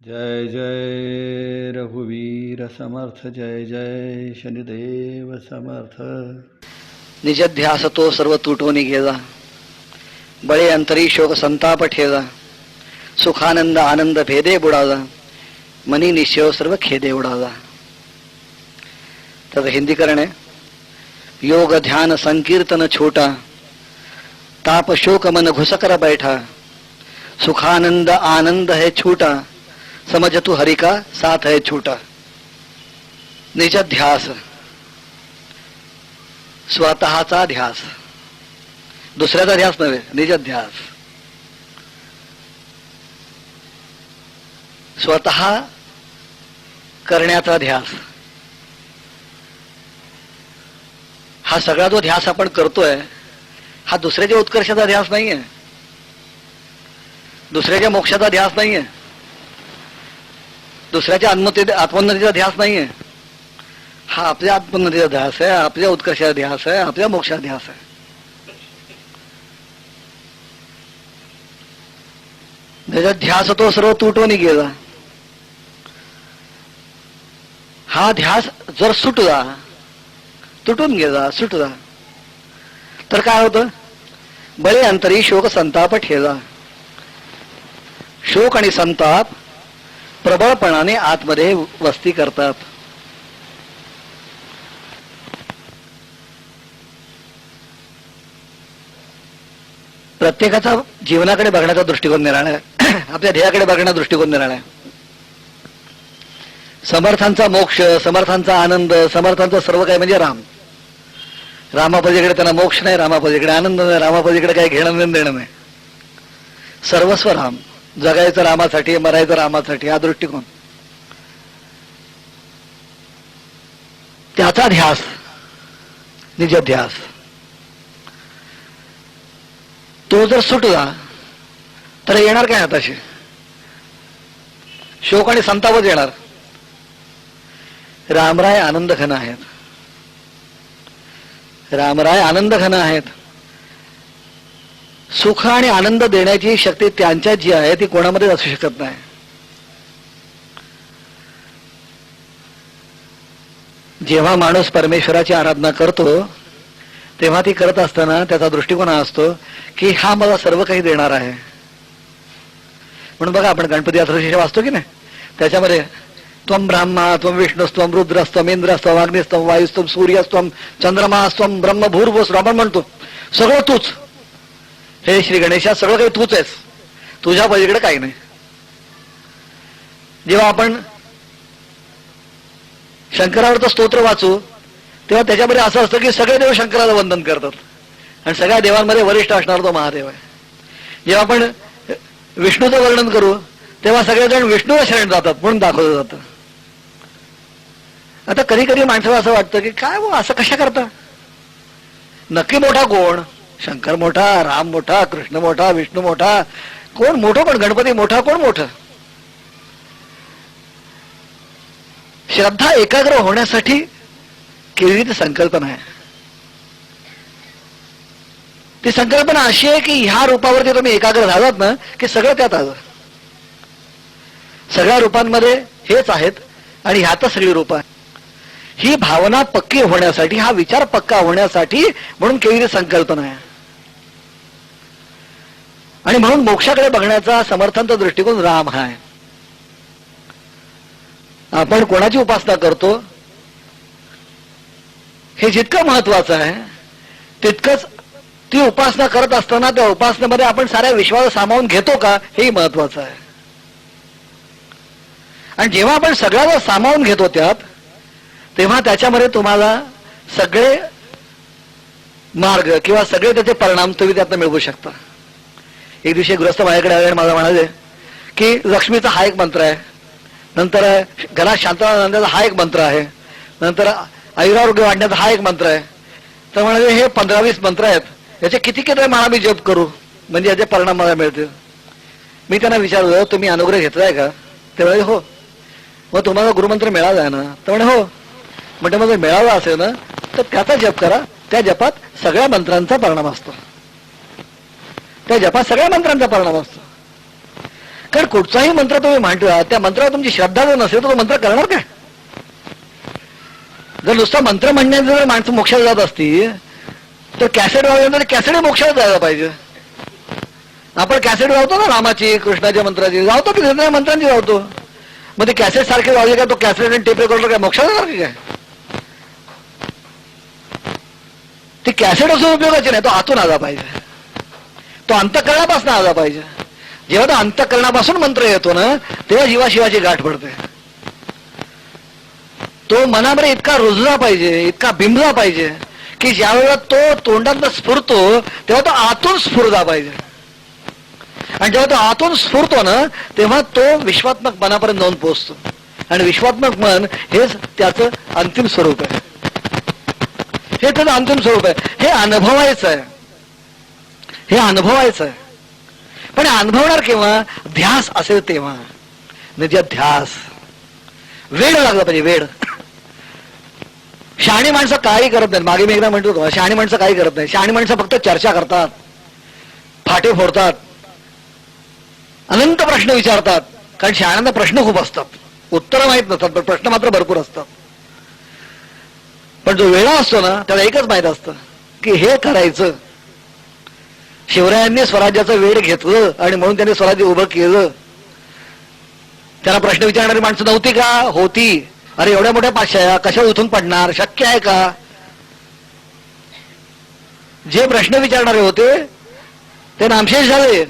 जय जय रघुवीर समर्थ, जय जय शनिदेव समर्थ. निज ध्यास तो सर्व तुटवणी गेला, बळे अंतरी शोक संताप ठेला, सुखानंद आनंद भेदे बुडाला, मनी निश्चय सर्व खेदे उडाला. त्याचं हिंदीकरण आहे, योग ध्यान संकीर्तन छोटा, ताप शोक मन घुसकर बैठा, सुखानंद आनंद है छूटा, समझ तू हरि का साथ है छूटा. निज ध्यास, स्वतःचा ध्यास, दुसऱ्याचा ध्यास नव्हे, निज ध्यास. स्वतः करण्याचा ध्यास. हा सगळा जो ध्यास आपण करतोय हा दुसऱ्याच्या उत्कर्षाचा ध्यास नाहीये, दुसऱ्याच्या मोक्षाचा ध्यास नाहीये, दुसऱ्याच्या आत्मोन्नतीचा ध्यास नाहीये. हा आपल्या आत्मोन्नतीचा ध्यास आहे, आपल्या उत्कर्षाचा ध्यास आहे, आपल्या मोक्षाचा ध्यास आहे. त्याचा ध्यास तो सर्व तुटवणी गेला. हा ध्यास जर सुटला, तुटून गेला, सुटला, तर काय होतं? बळे अंतरी शोक संताप ठेला. शोक आणि संताप प्रबळपणाने आतमध्ये वस्ती करतात. प्रत्येकाचा जीवनाकडे बघण्याचा दृष्टिकोन निराळा आहे, आपल्या ध्येयाकडे बघण्याचा दृष्टिकोन निराळा आहे. समर्थांचा मोक्ष, समर्थांचा आनंद, समर्थांचा सर्व काही म्हणजे राम. रामापलीकडे त्यांना मोक्ष नाही, रामापलीकडे आनंद नाही, रामापलीकडे काही घेणं नाही, देणं नाही. सर्वस्व राम, जगायचं रामासाठी, मरायचं रामासाठी, हा दृष्टिकोन. त्याचा ध्यास, निज ध्यास, तो जर सुटला तर येणार काय हाताशी? शोक आणि संतापच येणार. रामराय आनंद घन आहेत, रामराय आनंद घन आहेत. सुख आणि आनंद देण्याची शक्ती त्यांच्यात जी आहे ती कोणामध्येच असू शकत नाही. जेव्हा माणूस परमेश्वराची आराधना करतो तेव्हा ती करत असताना त्याचा दृष्टिकोन हा असतो की हा मला सर्व काही देणार आहे. म्हणून बघा, आपण गणपती अथर्वशीर्ष वाचतो की नाही, त्याच्यामध्ये त्वम ब्रह्मा, त्वम विष्णुस्त्वम रुद्रस्त्वम इंद्रस्त्वम अग्निस्त्वम वायुस्त्वम सूर्यस्त्वम चंद्रमास्त्वम ब्रह्म भूर्भुवस्व. आपण म्हणतो सगळं तूच, हे श्री गणेशा सगळं काही तूच आहेस, तुझ्या पलीकडे काही नाही. जेव्हा आपण शंकरावरचं स्तोत्र वाचू तेव्हा त्याच्यामध्ये असं असतं की सगळे देव शंकराला वंदन करतात आणि सगळ्या देवांमध्ये वरिष्ठ असणारा तो महादेव आहे. जेव्हा आपण विष्णूचं वर्णन करू तेव्हा सगळेजण विष्णूला शरण जातात म्हणून दाखवलं जातं. आता कधी कधी माणसाला असं वाटतं की काय असं कशा करता? नक्की मोठा कोण? शंकर मोठा, राम मोठा, कृष्ण मोठा, विष्णू मोठा, कोण मोठं? कोण गणपती मोठा, कोण मोठं? श्रद्धा एकाग्र होण्यासाठी केलेली संकल्पना आहे. ती संकल्पना अशी आहे की ह्या रूपावरती तुम्ही एकाग्र झालात ना की सगळं त्यात आलं. सगळ्या रूपांमध्ये हेच आहेत आणि ह्यातच सगळी रूप आहे. ही भावना पक्की होण्यासाठी, हा विचार पक्का होण्यासाठी म्हणून केलेली संकल्पना आहे. आणि म्हणून मोक्षाकडे बघण्याचा समर्थांचा दृष्टिकोन राम हा आहे. आपण कोणाची उपासना करतो हे जितकं महत्वाचं आहे तितकंच ती उपासना करत असताना त्या उपासनेमध्ये आपण साऱ्या विश्वाला सामावून घेतो का हेही महत्वाचं आहे. आणि जेव्हा आपण सगळ्याला सामावून घेतो त्यात, तेव्हा त्याच्यामध्ये तुम्हाला सगळे मार्ग किंवा सगळे त्याचे परिणाम तुम्ही त्यातनं मिळवू शकता. एक दिवशी गृहस्थ माझ्याकडे आले, मला म्हणाले की लक्ष्मीचा हा एक मंत्र आहे, नंतर घरात शांतता आणण्याचा हा एक मंत्र आहे, नंतर आयुरारोग्य वाढण्याचा हा एक मंत्र आहे. तर म्हणाले हे 15-20 मंत्र आहेत, याचे किती किती माळा मी जप करू म्हणजे याचे परिणाम मला मिळतील? मी त्यांना विचारलं, तुम्ही अनुग्रह घेतलाय का? ते म्हणाले हो. मग तुम्हाला गुरुमंत्र मिळाला आहे ना? तर म्हणे हो. म्हणजे मग मिळाला असेल ना तर त्याचा जप करा, त्या जपात सगळ्या मंत्रांचा परिणाम असतो, त्या जपात सगळ्या मंत्रांचा परिणाम असतो. कारण कुठचाही मंत्र तुम्ही म्हणता त्या मंत्रावर तुमची श्रद्धा जर नसेल तर तो मंत्र करणार काय? जर नुसता मंत्र म्हणण्यात जर माणसं मोक्षाला जात असतील तर कॅसेट वाजवल्यानंतर कॅसेटही मोक्षाला जायला पाहिजे. आपण कॅसेट लावतो ना रामाची, कृष्णाच्या मंत्राची लावतो की मंत्रांची लावतो. मग ते कॅसेट सारखे वाजले का तो कॅसेट आणि टेप रेकॉर्डर काय मोक्षाला जाणार की काय? ती कॅसेट असून उपयोगाची नाही, तो आतून आला पाहिजे, तो अंतःकरणापासून आला पाहिजे. जेव्हा तो अंतःकरणापासून मंत्र येतो ना तेव्हा जीवाशिवाची गाठ पडते. तो मनामध्ये इतका रुजला पाहिजे, इतका बिंबला पाहिजे की ज्यावेळेला तो तोंडात स्फुरतो तेव्हा तो आतून स्फुरला पाहिजे. आणि जेव्हा तो आतून स्फुरतो ना तेव्हा तो विश्वात्मक मनापर्यंत जाऊन पोहोचतो. आणि विश्वात्मक मन हेच त्याचं अंतिम स्वरूप आहे, हे त्याचं अंतिम स्वरूप आहे. हे अनुभवायचं आहे, हे अनुभवायचं आहे. पण अनुभवणार केव्हा? ध्यास असेल तेव्हा. म्हणजे ध्यास, वेळ लागला पाहिजे, वेळ. शहाणी माणसं काही करत नाहीत. मागे मी एकदा म्हणतो होतो, शहाणी माणसं काही करत नाही. शहाणी माणसं फक्त चर्चा करतात, फाटे फोडतात, अनंत प्रश्न विचारतात. कारण शहाण्यांना प्रश्न खूप असतात, उत्तरं माहीत नसतात, पण प्रश्न मात्र भरपूर असतात. पण जो वेळा असतो ना त्याला एकच माहित असतं की हे करायचं. शिवरायांनी स्वराज्याचं वेळ घेतलं आणि म्हणून त्यांनी स्वराज्य उभं केलं. त्यांना प्रश्न विचारणारी माणसं नव्हती का? होती. अरे एवढ्या मोठ्या पातशाया कशा उठून पडणार? शक्य आहे का? जे प्रश्न विचारणारे होते ते नामशेष झाले.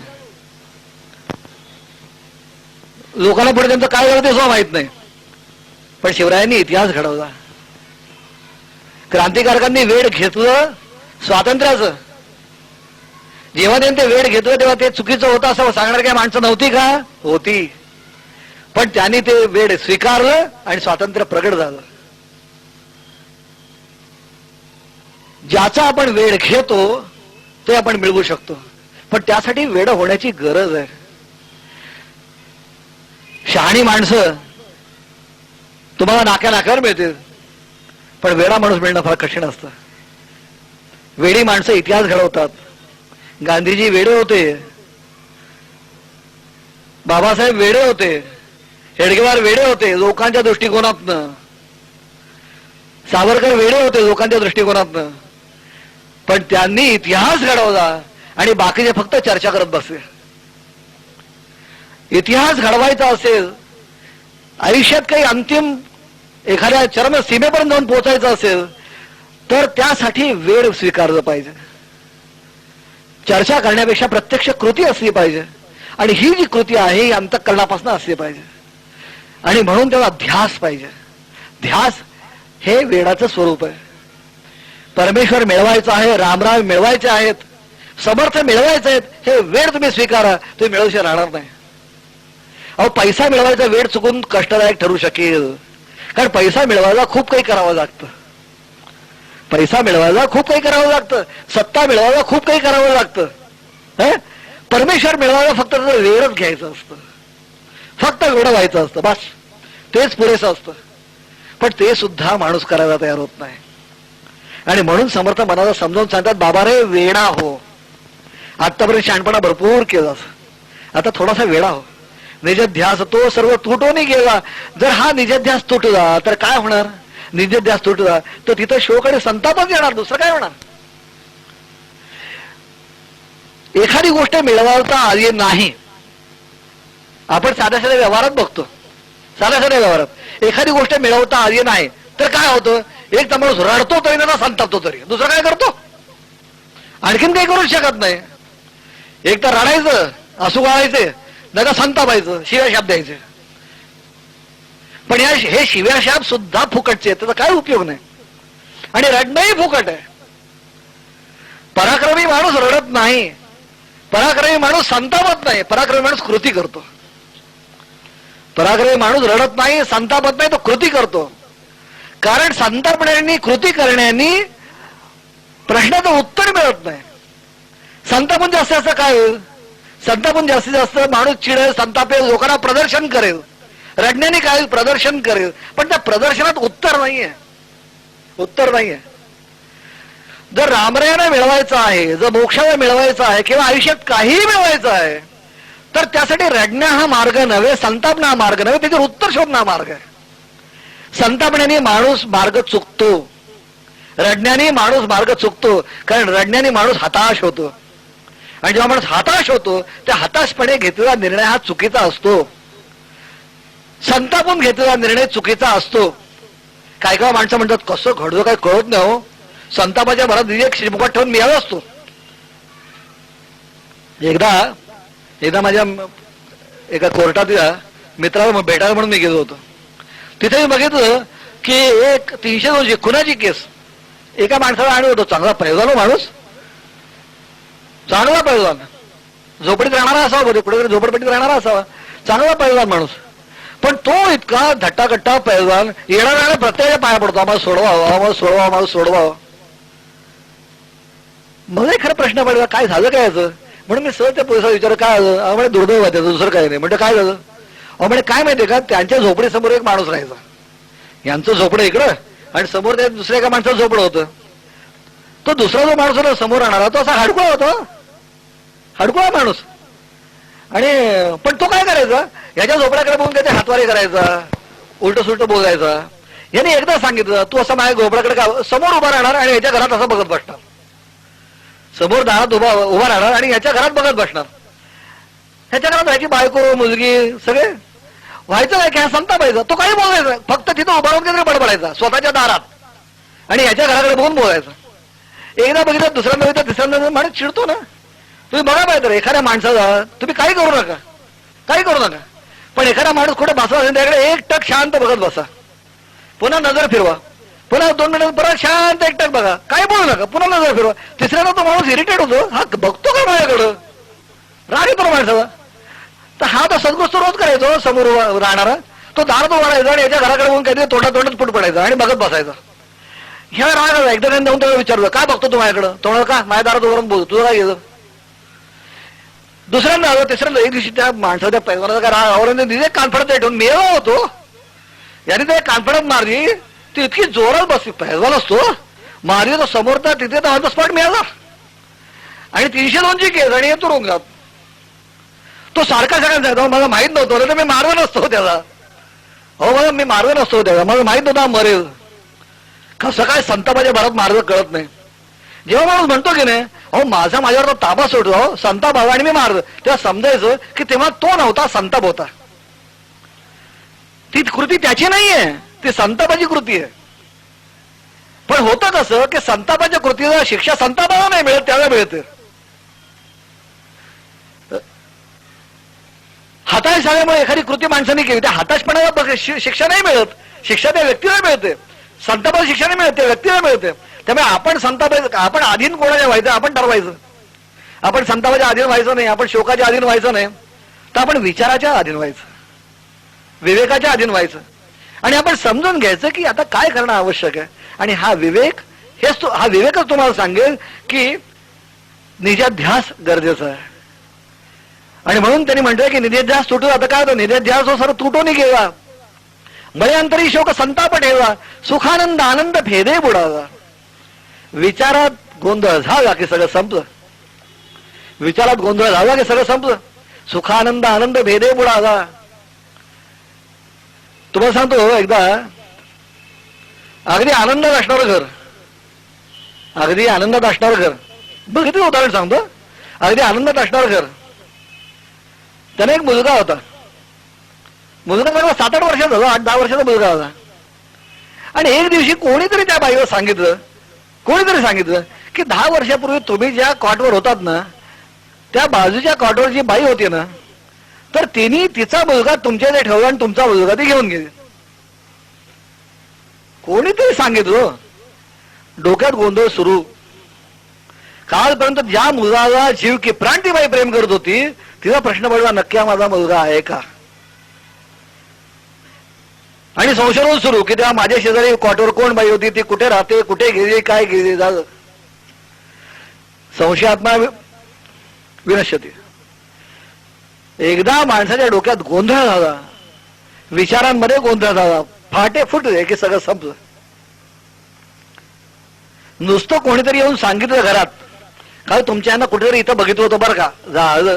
लोकांना पुढे त्यांचं काय झालं ते सुद्धा माहित नाही. पण शिवरायांनी इतिहास घडवला. क्रांतिकारकांनी वेळ घेतलं स्वातंत्र्याचं. जेव्हा त्यांनी ते वेळ घेतलं तेव्हा ते चुकीचं होतं असं सांगणार काय माणसं नव्हती का? होती. पण त्यांनी ते वेळ स्वीकारलं आणि स्वातंत्र्य प्रगट झालं. ज्याचा आपण वेळ घेतो ते आपण मिळवू शकतो, पण त्यासाठी वेळ होण्याची गरज आहे. शहाणी माणसं तुम्हाला नाक्या नाक्यावर मिळतील, पण वेडा माणूस मिळणं फार कठीण असतं. वेडी माणसं इतिहास घडवतात. गांधीजी वेडे होते, बाबासाहेब वेडे होते, हेडगेवार वेडे होते लोकांच्या दृष्टिकोनातनं, सावरकर वेडे होते लोकांच्या दृष्टिकोनातनं. पण त्यांनी इतिहास घडवला आणि बाकीचे फक्त चर्चा करत बसले. इतिहास घडवायचा असेल, आयुष्यात काही अंतिम एखाद्या चरम सीमेपर्यंत जाऊन पोहोचायचं असेल तर त्यासाठी वेळ स्वीकारलं पाहिजे. चर्चा करण्यापेक्षा प्रत्यक्ष कृती असली पाहिजे. आणि ही जी कृती आहे ही अंतःकरणापासून असली पाहिजे. आणि म्हणून त्याला ध्यास पाहिजे. ध्यास हे वेडाचं स्वरूप आहे. परमेश्वर मिळवायचा आहे, रामराम मिळवायचे आहेत, समर्थ मिळवायचे आहेत, हे वेळ तुम्ही स्वीकारा, तुम्ही मिळवशिवाय राहणार नाही. अहो पैसा मिळवायचा वेळ चुकून कष्टदायक ठरू शकेल, कारण पैसा मिळवायला खूप काही करावं लागतं. पैसा मिळवायला खूप काही करावं लागतं, सत्ता मिळवायला खूप काही करावं लागतं. परमेश्वर मिळवायला फक्त वेळच घ्यायचं असतं, फक्त वेळ व्हायचं असतं, बस तेच पुरेसं असतं. पण ते सुद्धा माणूस करायला तयार होत नाही. आणि म्हणून समर्थ मनाला समजावून सांगतात, बाबा रे वेडा हो. आतापर्यंत शहाणपणा भरपूर केला, आता थोडासा वेडा हो. निजध्यास तो सर्व तुटून गेला. जर हा निजध्यास तुटला तर काय होणार? निजध्यास तुटला तर तिथं शोक आणि संतापच येणार, दुसरं काय होणार? एखादी गोष्ट मिळवता आली नाही, आपण साध्या साध्या व्यवहारात बघतो. साध्या साध्या व्यवहारात एखादी गोष्ट मिळवता आली नाही तर काय होतं? एक तर माणूस रडतो तरी ना संतापतो तरी, दुसरं काय करतो? आणखीन काही करू शकत नाही. एक तर रडायचं, आसू गाळायचे, नका संतापायचं, शिव्या शाप द्यायचे. पण हे शिव्या शाप सुद्धा फुकटचे, त्याचा काय उपयोग नाही. आणि रडणंही फुकट आहे. पराक्रमी माणूस रडत नाही, पराक्रमी माणूस संतापत नाही, पराक्रमी माणूस कृती करतो. पराक्रमी माणूस रडत नाही, संतापत नाही, तो कृती करतो. कारण संतापण्यानी, कृती करण्यानी प्रश्नाचं उत्तर मिळत नाही. संतापून जास्त असं काय होईल? संतापून जास्तीत जास्त माणूस चिडेल, संतापेल, लोकांना प्रदर्शन करेल. रडण्याने काय? प्रदर्शन करेल. पण त्या प्रदर्शनात उत्तर नाहीये, उत्तर नाहीये. जर रामरायाला मिळवायचं आहे, जर मोक्षाला मिळवायचं आहे किंवा आयुष्यात काहीही मिळवायचं आहे तर त्यासाठी रडणं हा मार्ग नव्हे, संतापणं हा मार्ग नव्हे, त्याच्यावर उत्तर शोधणं हा मार्ग आहे. संतापण्याने माणूस मार्ग चुकतो, रडण्याने माणूस मार्ग चुकतो. कारण रडण्याने माणूस हताश होतो, आणि जेव्हा माणूस हताश होतो त्या हताशपणे घेतलेला निर्णय हा चुकीचा असतो. संतापून घेतलेला निर्णय चुकीचा असतो. काय काय माणसं म्हणतात, कसं घडतं काय कळत नाही हो, संतापाच्या भरात एक श्रीमुखात ठेवून मिळाला असतो. एकदा माझ्या एका कोर्टातल्या मित्राला भेटायला म्हणून मी गेलो होतो. तिथे मी बघितलं की एक 302 खुनाची केस एका माणसाला आणत होतो. चांगला पैलवान माणूस, चांगला पैलवान, झोपडीत राहणारा असावा, बरे कुठेतरी झोपडपट्टीत राहणारा असावा, चांगला पैलवान माणूस. पण तो इतका धट्टाकट्टा पैलवान, येणाऱ्या प्रत्येक पाया पडतो, आम्हाला सोडवावं, आम्हाला सोडवा, आम्हाला सोडवावं. मला खरं प्रश्न पडला, काय झालं काय याचं? म्हणून मी सहज त्या पोलिसाला विचारलं, काय झालं? म्हणे दुर्दैव आहे त्याचं, दुसरं काही नाही. म्हणजे काय झालं? म्हणजे काय माहितीये का, त्यांच्या झोपडीसमोर एक माणूस राहायचा. यांचं झोपडं इकडं आणि समोर त्या दुसऱ्या एका माणसाचं झोपडं होतं. तो दुसरा जो माणूस होता समोर राहणारा, तो असा हडकुळा होता, हडकुळा माणूस. आणि पण तो काय करायचा, याच्या झोपड्याकडे बघून त्याचे हातवारे करायचा, उलट सुलट बोलायचा. याने एकदा सांगितलं, तू असं माझ्या झोपड्याकडे का समोर उभा राहणार आणि याच्या घरात असं बघत बसणार, समोर दारात उभा राहणार आणि याच्या घरात बघत बसणार. ह्याच्या घरात व्हायची बायको मुलगी सगळे, व्हायचं काय की हा संतापायचा. तो काही बोलायचा, फक्त तिथं उभा राहून काहीतरी बडबडायचा स्वतःच्या दारात आणि याच्या घराकडे बघून बोलायचं. एकदा बघितलं, दुसऱ्यांदा बघितलं, तिसऱ्यांदा माणूस चिडतो ना. तुम्ही बघा पाहिजे तर एखाद्या माणसाला तुम्ही काही करू नका, काही करू नका, पण एखादा माणूस कुठे बसला असेल त्याकडे एक टक शांत बघत बसा, पुन्हा नजर फिरवा, पुन्हा 2 मिनिट परत शांत एक टक बघा, काही बोलू नका, पुन्हा नजर फिरवा. तिसऱ्याला तो माणूस इरिटेट होतो, हा बघतो का माझ्याकडं, राग येतो माणसाला. तर हा तर सदगोष्ट रोज करायचो, समोर राहणारा तो दारात उभा राहायचा आणि याच्या घराकडे बघून काहीतरी तोंडात फुट पडायचा आणि बघत बसायचा. ह्या राग आला. एकदा त्यांनी जाऊन त्याला विचारलं, काय बघतो तू माझ्याकडं? तो म्हणा, का माझ्या दारात उभं बोल, तुझं काय गेलं? दुसऱ्यांदा आलं, तिसऱ्यांदा. एक दिवशी त्या माणसाच्या पैलवानाचा काय राग आवडून तिथे कॉन्फिडन्स ठेवून मी होतो, याने ते कॉन्फिडन्स मारली, ती इतकी जोरात बसली, पैलवान असतो मारली, तो समोर तर तिथे ऑन द स्पॉट मिळाला आणि 302 केस आणि येतो रुंगात. तो सारखा सांगायचा, मला माहित नव्हतं, तर मी मारलं नसतो त्याला, हो मला मी मारलं नसतो त्याला, मला माहित नव्हतं मरेल. कसं काय संतापाच्या भरात मार्ग कळत नाही. जेव्हा माणूस म्हणतो की नाही, अहो माझ्यावर तो ताबा सोडतो, हो संताप हवा आणि मी मारलं, तेव्हा समजायचं की तेव्हा तो नव्हता, संताप होता. ती कृती त्याची नाहीये, ती संतापाची कृती आहे. पण होतं कसं की संतापाच्या कृतीला शिक्षा संतापाला नाही मिळत, त्याला मिळते. हताश झाल्यामुळे एखादी कृती माणसाने केली, त्या हताशपणाला शिक्षा नाही मिळत, शिक्षा त्या व्यक्तीला मिळते. संतापाला शिक्षा नाही मिळते, व्यक्तीला मिळते. त्यामुळे आपण संतापायचं, आपण अधीन कोणाच्या व्हायचं आपण ठरवायचं. आपण संतापाच्या अधीन व्हायचं नाही, आपण शोकाच्या अधीन व्हायचं नाही, तर आपण विचाराच्या अधीन व्हायचं, विवेकाच्या अधीन व्हायचं. आणि आपण समजून घ्यायचं की आता काय करणं आवश्यक आहे. आणि हा विवेकच तुम्हाला सांगेल की निध्याध्यास गरजेचा आहे. आणि म्हणून त्यांनी म्हटलं की निध्याध्यास तुटू, आता काय होतं, निध्याध्यास हो सर तुटो नाही गेला, मयंतरी शोक संताप ठेवा, सुखानंद आनंद भेदे बुडावा. विचारात गोंधळ झाला की सगळं संपलं, विचारात गोंधळ झाला की सगळं संपलं. सुखानंद आनंद भेदे बुडावा. तुम्हाला सांगतो, एकदा अगदी आनंदात असणारं घर, अगदी आनंदात असणारं घर, बघितलं उदाहरण सांगतो, अगदी आनंदात असणारं घर. त्याने एक मुलगा होता, मुलगा मला 7-8 वर्षाचा झाला, 8-10 वर्षाचा मुलगा होता. आणि एक दिवशी कोणीतरी त्या बाईवर सांगितलं, कोणीतरी सांगितलं की 10 वर्षापूर्वी तुम्ही ज्या कॉटवर होतात ना, त्या बाजूच्या कॉटवर जी बाई होती ना, तर तिने तिचा मुलगा तुमच्या इथे ठेवला आणि तुमचा मुलगा ती घेऊन गेली. कोणीतरी सांगितलं, डोक्यात गोंधळ सुरू. कालपर्यंत ज्या मुलाला जीव की प्राण ती बाई प्रेम करत होती, तिचा प्रश्न पडला, नक्की हा माझा मुलगा आहे का? आणि संशय सुरू की तेव्हा माझ्या शेजारी कॉटवर कोण बाई होती, ती कुठे राहते, कुठे गेली, काय गेली, झालं. संशयात्मा विनश्यती. एकदा माणसाच्या डोक्यात गोंधळ झाला, विचारांमध्ये गोंधळ झाला, फाटे फुटले की सगळं संपलं. नुसतं कोणीतरी येऊन सांगितलं घरात, काय तुमच्या यांना कुठेतरी इथं बघितलं होतं बरं का, झालं.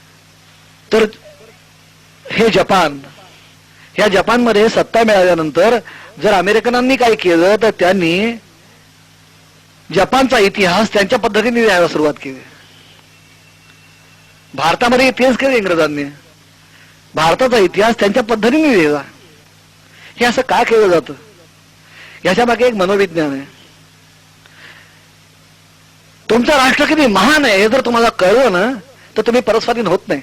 तर हे जपान, ह्या जपानमध्ये सत्ता मिळाल्यानंतर जर अमेरिकनांनी काय केलं तर त्यांनी जपानचा इतिहास त्यांच्या पद्धतीने लिहायला सुरुवात केली. भारतामध्ये तेच केलं इंग्रजांनी, भारताचा इतिहास त्यांच्या पद्धतीने लिहिला. हे असं का केलं जातं? याच्या मागे एक मनोविज्ञान आहे. तुमचं राष्ट्र किती महान आहे हे जर तुम्हाला कळलं ना तर तुम्ही परस्वाधीन होत नाही.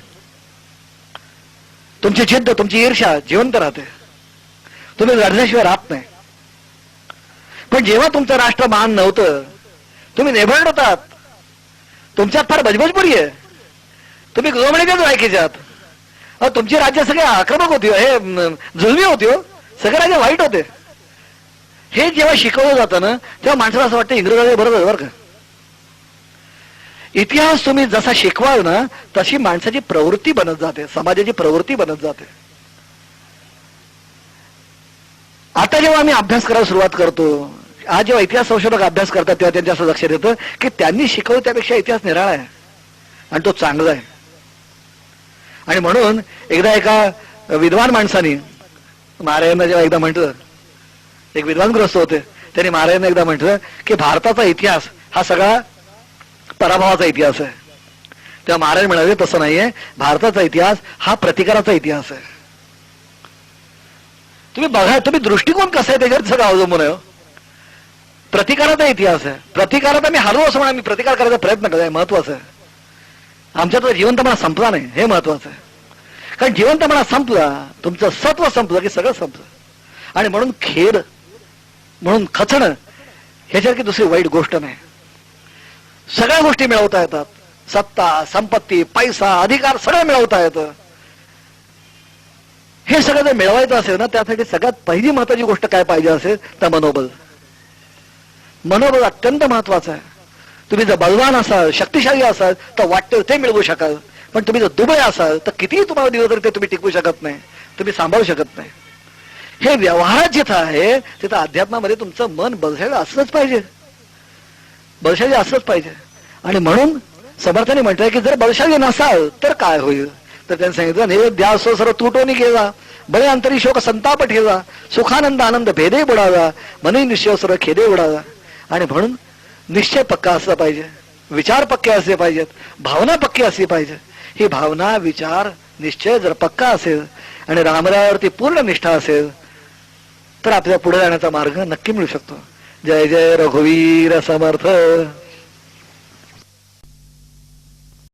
तुमची जिद्द, तुमची ईर्ष्या जिवंत राहते, तुम्ही लढल्याशिवाय राहत नाही. पण जेव्हा तुमचं राष्ट्र महान नव्हतं, तुम्ही नेभळ होतात, तुमच्यात फार बजबजपुरी आहे, तुम्ही गृहमंत्र्याच्याच लायकीच्यात, तुमची राज्य सगळे आक्रमक होती, हे जुलमी होती, सगळे राज्य वाईट होते. हे जेव्हा शिकवलं जातं ना तेव्हा माणसाला असं वाटतं इंग्रजांनी बरोबर बरं का. इतिहास तुम्ही जसा शिकवाल ना तशी माणसाची प्रवृत्ती बनत जाते, समाजाची प्रवृत्ती बनत जाते. आता जेव्हा आम्ही अभ्यास करायला सुरुवात करतो, आज जेव्हा इतिहास संशोधक अभ्यास करतात तेव्हा त्यांच्या असं लक्षात येतं की त्यांनी शिकवलं त्यापेक्षा इतिहास निराळा आहे आणि तो चांगला आहे. आणि म्हणून एकदा एका विद्वान माणसाने महाराजांना जेव्हा एकदा म्हटलं, एक विद्वानग्रस्त होते, त्यांनी महाराजांना एकदा म्हटलं की भारताचा इतिहास हा सगळा पराभवाचा इतिहास आहे. तेव्हा महाराज म्हणाले तसं नाहीये, भारताचा इतिहास हा प्रतिकाराचा इतिहास आहे. तुम्ही बघा, तुम्ही दृष्टिकोन कसा आहे त्याच्यावर सगळं अवलंबून आहे. प्रतिकाराचा इतिहास आहे, प्रतिकारात आम्ही हरलो असं म्हणा, आम्ही प्रतिकार करायचा प्रयत्न करतो, महत्वाचं आहे. आमच्यात जिवंतपणा संपला नाही हे महत्वाचं आहे. कारण जिवंतपणा संपला, तुमचं सत्व संपलं की सगळं संपलं. आणि म्हणून खेड, म्हणून खचणं ह्याच्यासारखी दुसरी वाईट गोष्ट नाही. सगळ्या गोष्टी मिळवता येतात, सत्ता, संपत्ती, पैसा, अधिकार सगळं मिळवता येतं. हे सगळं जर मिळवायचं असेल ना त्यासाठी सगळ्यात पहिली महत्वाची गोष्ट काय पाहिजे असेल तर मनोबल. मनोबल अत्यंत महत्वाचं आहे. तुम्ही जर बलवान असाल, शक्तिशाली असाल तर वाटतं ते मिळवू शकाल. पण तुम्ही जर दुबळे असाल तर कितीही तुम्हाला दिवस तरी ते तुम्ही टिकवू शकत नाही, तुम्ही सांभाळू शकत नाही. हे व्यवहार जिथं आहे तिथं अध्यात्मामध्ये तुमचं मन बलशाली असलंच पाहिजे, बलशाली असलंच पाहिजे. आणि म्हणून समर्थाने म्हटलंय की जर बलशाली नसाल तर काय होईल, तर त्यांनी सांगितलं नैवेद्या असो सर्व तुटोनी गेला, बळे अंतरी शोक संताप ठेवा, सुखानंद आनंद भेदे बुडाला, मनी निश्चय सर्व खेदे उडाला. आणि म्हणून निश्चय पक्का असला पाहिजे, विचार पक्के असले पाहिजेत, भावना पक्की असली पाहिजे. ही भावना, विचार, निश्चय जर पक्का असेल आणि रामरायावरती पूर्ण निष्ठा असेल तर आपल्या पुढे जाण्याचा मार्ग नक्की मिळू शकतो. जय जय रघुवीर समर्थ.